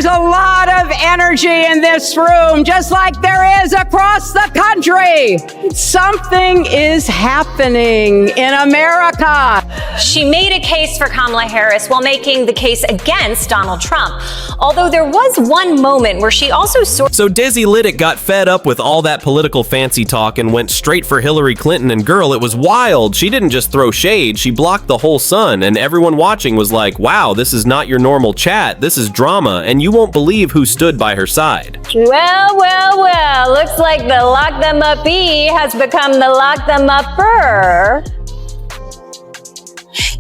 a lot of energy in this room, just like there is across the country. Something is happening in America. She made a case for Kamala Harris while making the case against Donald Trump. Although there was one moment where she also So Desi Lydic got fed up with all that political fancy talk and went straight for Hillary Clinton, and girl, it was wild. She didn't just throw shade, she blocked the whole sun, and everyone watching was like, wow, this is not your normal chat, this is drama, and you won't believe who stood by her side. Well, looks like the lock them up-y has become the lock them up-er.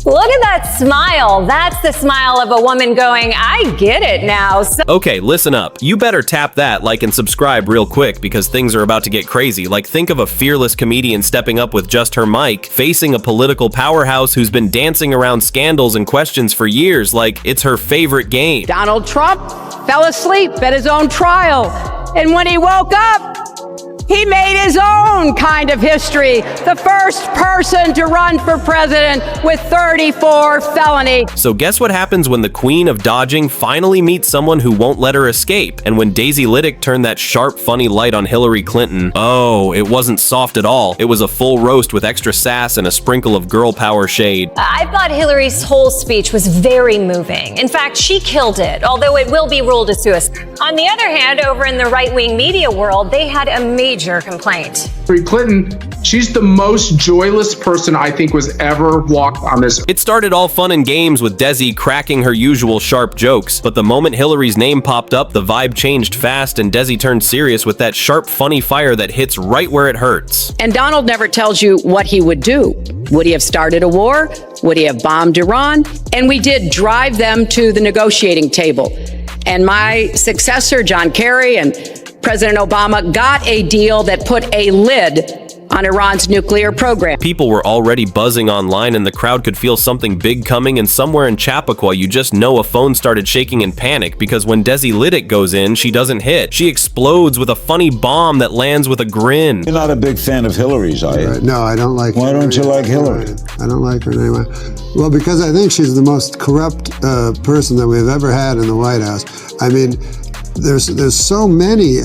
Look at that smile. That's the smile of a woman going, I get it now. Okay, listen up. You better tap that like and subscribe real quick because things are about to get crazy. Like, think of a fearless comedian stepping up with just her mic, facing a political powerhouse who's been dancing around scandals and questions for years like it's her favorite game. Donald Trump fell asleep at his own trial, and when he woke up, he made his own kind of history. The first person to run for president with 34 felonies. So guess what happens when the queen of dodging finally meets someone who won't let her escape? And when Desi Lydic turned that sharp, funny light on Hillary Clinton, oh, it wasn't soft at all. It was a full roast with extra sass and a sprinkle of girl power shade. I thought Hillary's whole speech was very moving. In fact, she killed it, although it will be ruled a suicide. On the other hand, over in the right-wing media world, they had a major complaint. Hillary Clinton, she's the most joyless person I think was ever walked on this. It started all fun and games with Desi cracking her usual sharp jokes, but the moment Hillary's name popped up, the vibe changed fast and Desi turned serious with that sharp, funny fire that hits right where it hurts. And Donald never tells you what he would do. Would he have started a war? Would he have bombed Iran? And we did drive them to the negotiating table. And my successor, John Kerry, and President Obama got a deal that put a lid on Iran's nuclear program. People were already buzzing online and the crowd could feel something big coming, and somewhere in Chappaqua you just know a phone started shaking in panic because when Desi Lydic goes in, she doesn't hit. She explodes with a funny bomb that lands with a grin. You're not a big fan of Hillary's, are you? No, I don't like Why Hillary. don't you like Hillary? I don't like her anymore. Well, because I think she's the most corrupt person that we've ever had in the White House. I mean, there's so many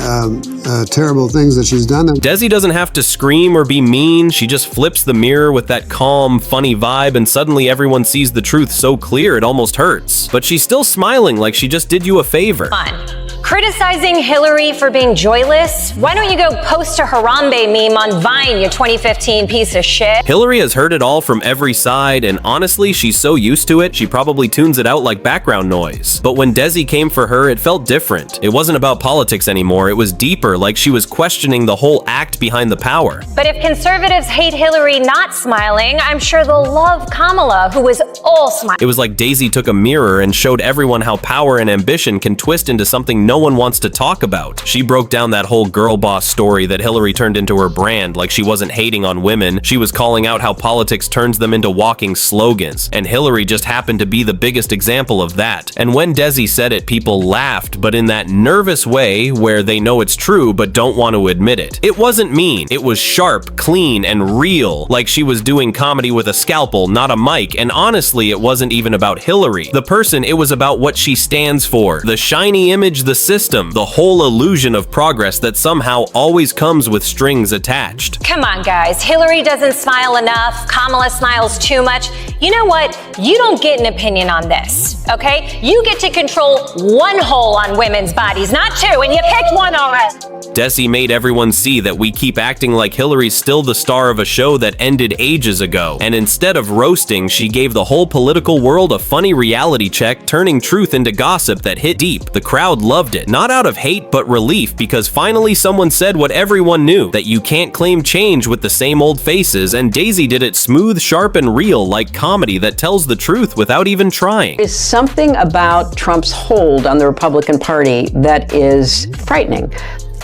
terrible things that she's done. Desi doesn't have to scream or be mean. She just flips the mirror with that calm, funny vibe, and suddenly everyone sees the truth so clear it almost hurts. But she's still smiling like she just did you a favor. Fun. Criticizing Hillary for being joyless? Why don't you go post a Harambe meme on Vine, you 2015 piece of shit? Hillary has heard it all from every side, and honestly, she's so used to it, she probably tunes it out like background noise. But when Desi came for her, it felt different. It wasn't about politics anymore, it was deeper, like she was questioning the whole act behind the power. But if conservatives hate Hillary not smiling, I'm sure they'll love Kamala, who was all smiling. It was like Desi took a mirror and showed everyone how power and ambition can twist into something no one wants to talk about. She broke down that whole girl boss story that Hillary turned into her brand, like she wasn't hating on women. She was calling out how politics turns them into walking slogans, and Hillary just happened to be the biggest example of that. And when Desi said it, people laughed, but in that nervous way where they know it's true but don't want to admit it. It wasn't mean, it was sharp, clean, and real, like she was doing comedy with a scalpel, not a mic. And honestly, it wasn't even about Hillary, the person, it was about what she stands for, the shiny image, the system, the whole illusion of progress that somehow always comes with strings attached. Come on, guys. Hillary doesn't smile enough. Kamala smiles too much. You know what? You don't get an opinion on this, okay? You get to control one hole on women's bodies, not two, and you picked one already. Desi made everyone see that we keep acting like Hillary's still the star of a show that ended ages ago. And instead of roasting, she gave the whole political world a funny reality check, turning truth into gossip that hit deep. The crowd loved it, not out of hate but relief, because finally someone said what everyone knew, that you can't claim change with the same old faces, and Desi did it smooth, sharp, and real, like comedy that tells the truth without even trying. There's something about Trump's hold on the Republican Party that is frightening.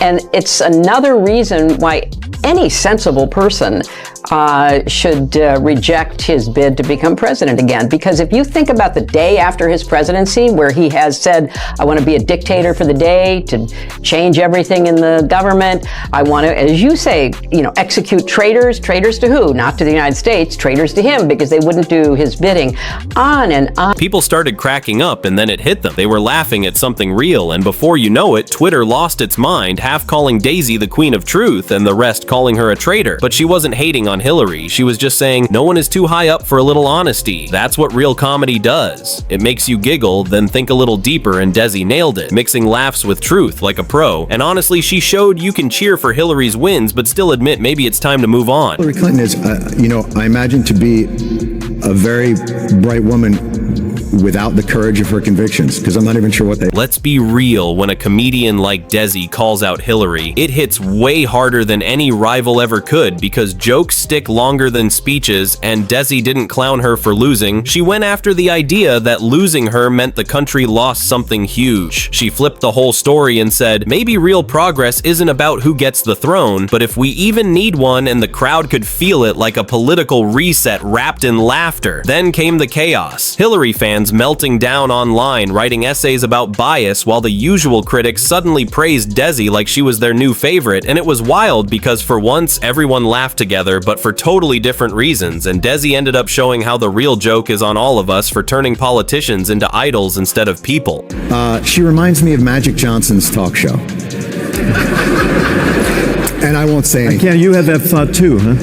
And it's another reason why any sensible person should reject his bid to become president again. Because if you think about the day after his presidency, where he has said, I want to be a dictator for the day, to change everything in the government. I want to, as you say, execute traitors. Traitors to who? Not to the United States, traitors to him, because they wouldn't do his bidding. On and on. People started cracking up, and then it hit them. They were laughing at something real, and before you know it, Twitter lost its mind, half calling Daisy the queen of truth, and the rest calling her a traitor. But she wasn't hating on Hillary. She was just saying, no one is too high up for a little honesty. That's what real comedy does. It makes you giggle, then think a little deeper, and Desi nailed it, mixing laughs with truth like a pro. And honestly, she showed you can cheer for Hillary's wins, but still admit maybe it's time to move on. Hillary Clinton is, I imagine to be a very bright woman without the courage of her convictions, because I'm not even sure what they... Let's be real, when a comedian like Desi calls out Hillary, it hits way harder than any rival ever could, because jokes stick longer than speeches, and Desi didn't clown her for losing. She went after the idea that losing her meant the country lost something huge. She flipped the whole story and said, maybe real progress isn't about who gets the throne, but if we even need one and the crowd could feel it like a political reset wrapped in laughter. Then came the chaos. Hillary fans melting down online, writing essays about bias, while the usual critics suddenly praised Desi like she was their new favorite, and it was wild because for once everyone laughed together, but for totally different reasons, and Desi ended up showing how the real joke is on all of us for turning politicians into idols instead of people. She reminds me of Magic Johnson's talk show. And I won't say anything. You had that thought too, huh?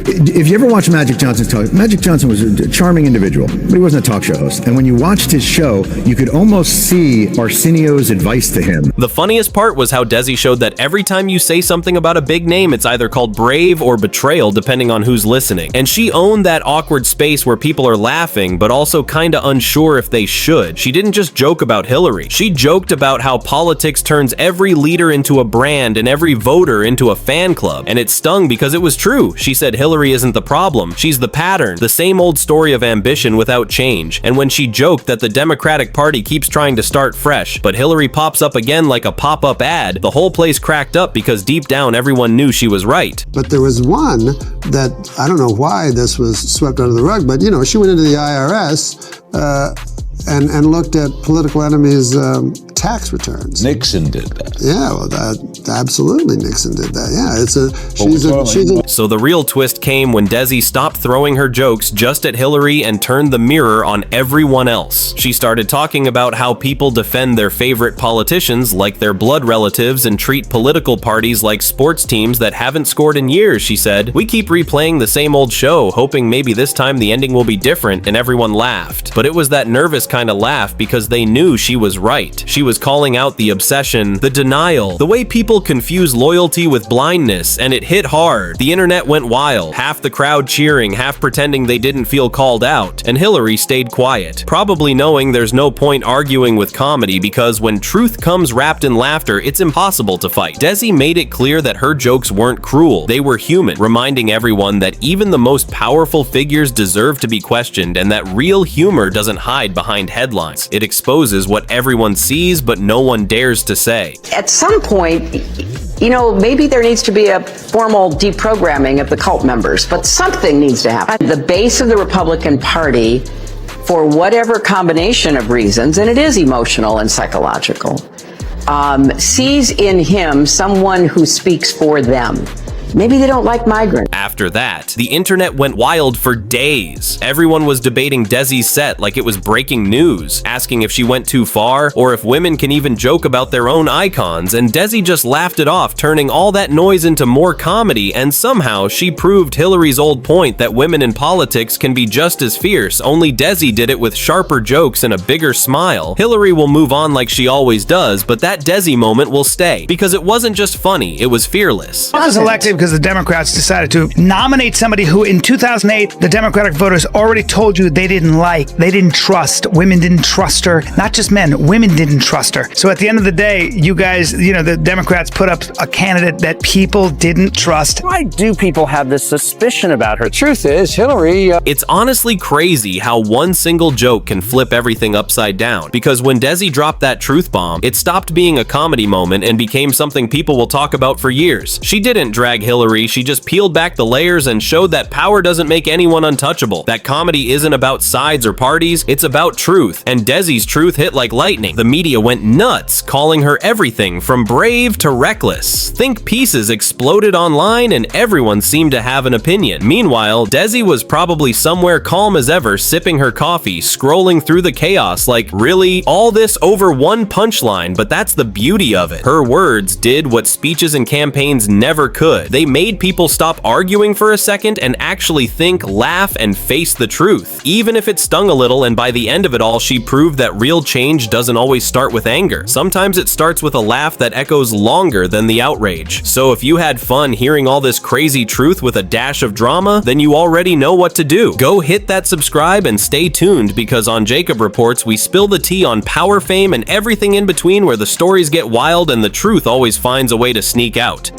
If you ever watch Magic Johnson's talk, Magic Johnson was a charming individual, but he wasn't a talk show host. And when you watched his show, you could almost see Arsenio's advice to him. The funniest part was how Desi showed that every time you say something about a big name, it's either called brave or betrayal, depending on who's listening. And she owned that awkward space where people are laughing, but also kinda unsure if they should. She didn't just joke about Hillary. She joked about how politics turns every leader into a brand and every voter into a fan club. And it stung because it was true. She said Hillary isn't the problem, she's the pattern, the same old story of ambition without change. And when she joked that the Democratic Party keeps trying to start fresh, but Hillary pops up again like a pop-up ad, the whole place cracked up because deep down everyone knew she was right. But there was one that, I don't know why this was swept under the rug, but she went into the IRS and looked at political enemies' tax returns. Nixon did that. Yeah, well, absolutely Nixon did that. Yeah, she's a So the real twist came when Desi stopped throwing her jokes just at Hillary and turned the mirror on everyone else. She started talking about how people defend their favorite politicians like their blood relatives and treat political parties like sports teams that haven't scored in years, she said. We keep replaying the same old show, hoping maybe this time the ending will be different, and everyone laughed. But it was that nervous kind of laugh because they knew she was right. She was calling out the obsession, the denial, the way people confuse loyalty with blindness, and it hit hard. The internet went wild, half the crowd cheering, half pretending they didn't feel called out, and Hillary stayed quiet, probably knowing there's no point arguing with comedy because when truth comes wrapped in laughter, it's impossible to fight. Desi made it clear that her jokes weren't cruel, they were human, reminding everyone that even the most powerful figures deserve to be questioned and that real humor doesn't hide behind headlines. It exposes what everyone sees but no one dares to say. At some point, maybe there needs to be a formal deprogramming of the cult members, but something needs to happen. The base of the Republican Party, for whatever combination of reasons, and it is emotional and psychological, sees in him someone who speaks for them. Maybe they don't like migrants. After that, the internet went wild for days. Everyone was debating Desi's set like it was breaking news, asking if she went too far or if women can even joke about their own icons, and Desi just laughed it off, turning all that noise into more comedy, and somehow she proved Hillary's old point that women in politics can be just as fierce, only Desi did it with sharper jokes and a bigger smile. Hillary will move on like she always does, but that Desi moment will stay, because it wasn't just funny, it was fearless. I was elected because the Democrats decided to nominate somebody who in 2008 the Democratic voters already told you they didn't like, they didn't trust. Women didn't trust her. Not just men, women didn't trust her. So at the end of the day, you guys, the Democrats put up a candidate that people didn't trust. Why do people have this suspicion about her? Truth is, Hillary... It's honestly crazy how one single joke can flip everything upside down, because when Desi dropped that truth bomb, it stopped being a comedy moment and became something people will talk about for years. She didn't drag Hillary, she just peeled back the layers and showed that power doesn't make anyone untouchable. That comedy isn't about sides or parties, it's about truth. And Desi's truth hit like lightning. The media went nuts, calling her everything from brave to reckless. Think pieces exploded online and everyone seemed to have an opinion. Meanwhile, Desi was probably somewhere calm as ever, sipping her coffee, scrolling through the chaos like, really? All this over one punchline, but that's the beauty of it. Her words did what speeches and campaigns never could. They made people stop arguing for a second and actually think, laugh, and face the truth. Even if it stung a little, and by the end of it all, she proved that real change doesn't always start with anger. Sometimes it starts with a laugh that echoes longer than the outrage. So if you had fun hearing all this crazy truth with a dash of drama, then you already know what to do. Go hit that subscribe and stay tuned, because on Jacob Reports, we spill the tea on power, fame, and everything in between, where the stories get wild and the truth always finds a way to sneak out.